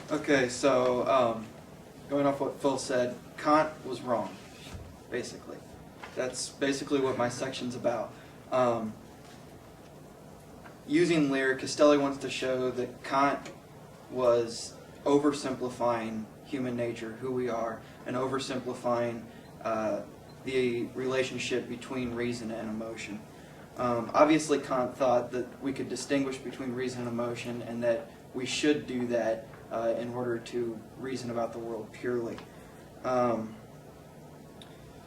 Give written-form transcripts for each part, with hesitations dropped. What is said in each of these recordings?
Okay, so going off what Phil said, Kant was wrong, basically. That's basically what my section's about. Using Lear, Castelli wants to show that Kant was oversimplifying human nature, who we are, and oversimplifying the relationship between reason and emotion. Obviously, Kant thought that we could distinguish between reason and emotion, and that we should do that in order to reason about the world purely.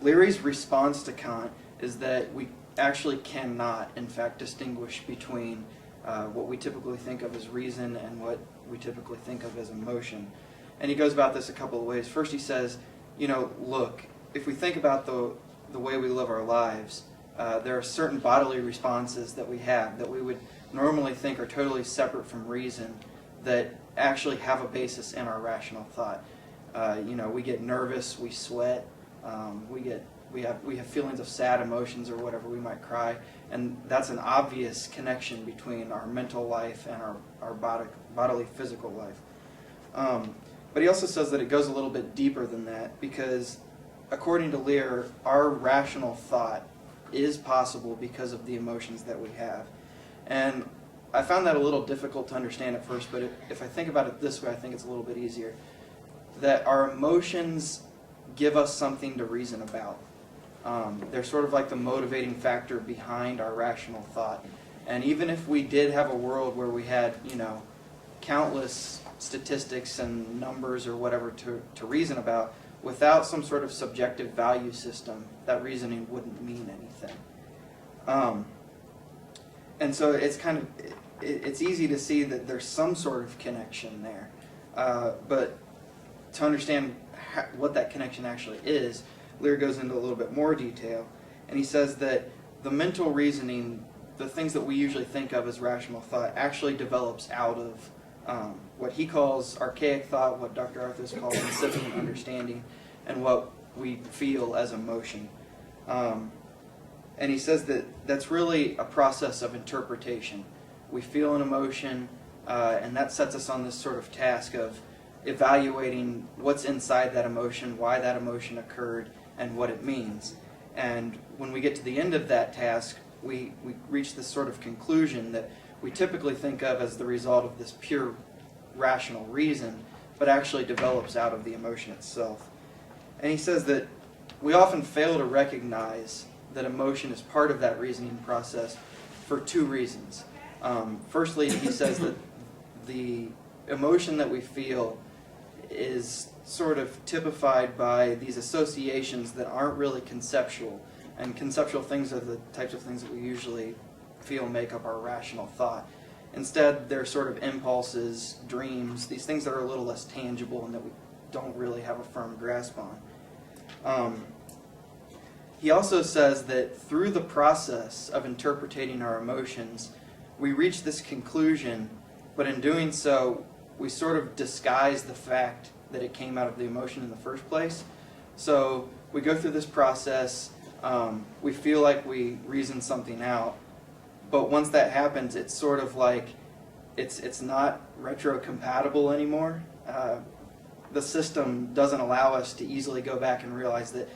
Leary's response to Kant is that we actually cannot, in fact, distinguish between what we typically think of as reason and what we typically think of as emotion. And he goes about this a couple of ways. First, he says, look, if we think about the way we live our lives, there are certain bodily responses that we have that we would normally think are totally separate from reason that actually have a basis in our rational thought. We get nervous, we sweat, we have feelings of sad emotions or whatever, we might cry, and that's an obvious connection between our mental life and our bodily physical life. But he also says that it goes a little bit deeper than that, because according to Lear, our rational thought is possible because of the emotions that we have. And I found that a little difficult to understand at first, but if I think about it this way, I think it's a little bit easier. That our emotions give us something to reason about. They're sort of like the motivating factor behind our rational thought. And even if we did have a world where we had, countless statistics and numbers or whatever to reason about, without some sort of subjective value system, that reasoning wouldn't mean anything. And so it's easy to see that there's some sort of connection there. But to understand what that connection actually is, Lear goes into a little bit more detail, and he says that the mental reasoning, the things that we usually think of as rational thought, actually develops out of what he calls archaic thought, what Dr. Arthurs calls incipient understanding, and what we feel as emotion. And he says that that's really a process of interpretation. We feel an emotion, and that sets us on this sort of task of evaluating what's inside that emotion, why that emotion occurred, and what it means. And when we get to the end of that task, we reach this sort of conclusion that we typically think of as the result of this pure rational reason, but actually develops out of the emotion itself. And he says that we often fail to recognize that emotion is part of that reasoning process for two reasons. Firstly, he says that the emotion that we feel is sort of typified by these associations that aren't really conceptual. And conceptual things are the types of things that we usually feel make up our rational thought. Instead, they're sort of impulses, dreams, these things that are a little less tangible and that we don't really have a firm grasp on. He also says that through the process of interpreting our emotions, we reach this conclusion, but in doing so, we sort of disguise the fact that it came out of the emotion in the first place. So we go through this process, we feel like we reason something out, but once that happens, it's sort of like it's not retrocompatible anymore. The system doesn't allow us to easily go back and realize that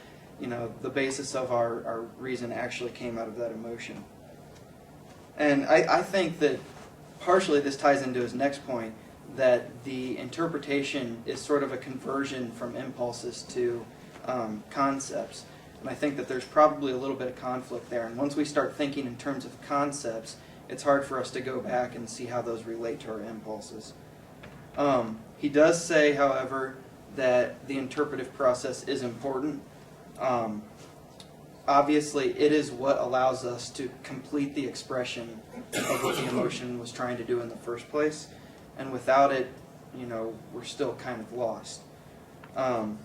the basis of our reason actually came out of that emotion. And I think that partially this ties into his next point, that the interpretation is sort of a conversion from impulses to concepts. And I think that there's probably a little bit of conflict there. And once we start thinking in terms of concepts, it's hard for us to go back and see how those relate to our impulses. He does say, however, that the interpretive process is important. Obviously, it is what allows us to complete the expression of what the emotion was trying to do in the first place. And without it, we're still kind of lost. But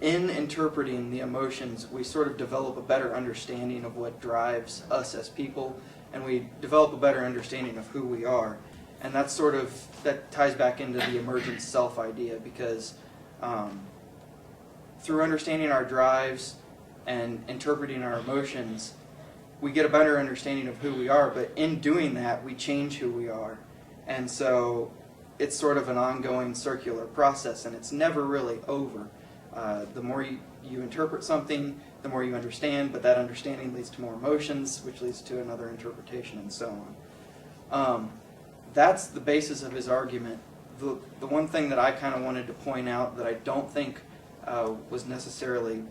in interpreting the emotions, we sort of develop a better understanding of what drives us as people, and we develop a better understanding of who we are. And that ties back into the emergent self idea, because through understanding our drives and interpreting our emotions, we get a better understanding of who we are, but in doing that, we change who we are. And so it's sort of an ongoing circular process, and it's never really over. The more you interpret something, the more you understand, but that understanding leads to more emotions, which leads to another interpretation, and so on. That's the basis of his argument. The one thing that I kind of wanted to point out that I don't think was necessarily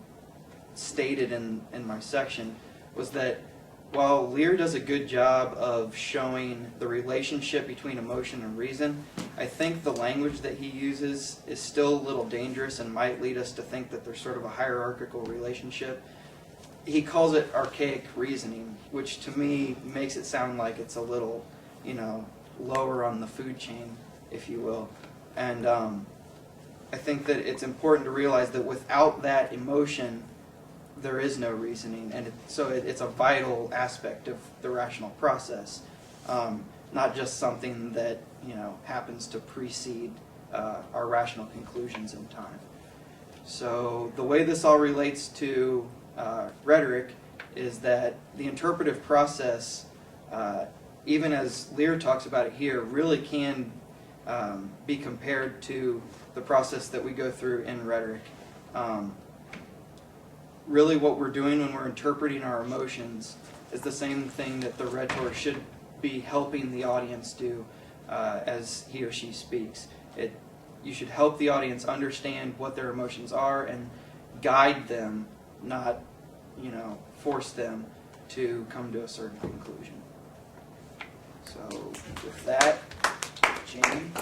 stated in my section was that while Lear does a good job of showing the relationship between emotion and reason, I think the language that he uses is still a little dangerous and might lead us to think that there's sort of a hierarchical relationship. He calls it archaic reasoning, which to me makes it sound like it's a little, lower on the food chain, if you will. And I think that it's important to realize that without that emotion, there is no reasoning, and so it's a vital aspect of the rational process, not just something that happens to precede our rational conclusions in time. So the way this all relates to rhetoric is that the interpretive process, even as Lear talks about it here, really can be compared to the process that we go through in rhetoric. Really what we're doing when we're interpreting our emotions is the same thing that the rhetor should be helping the audience do as he or she speaks. You should help the audience understand what their emotions are and guide them, not force them to come to a certain conclusion. So with that, Jamie.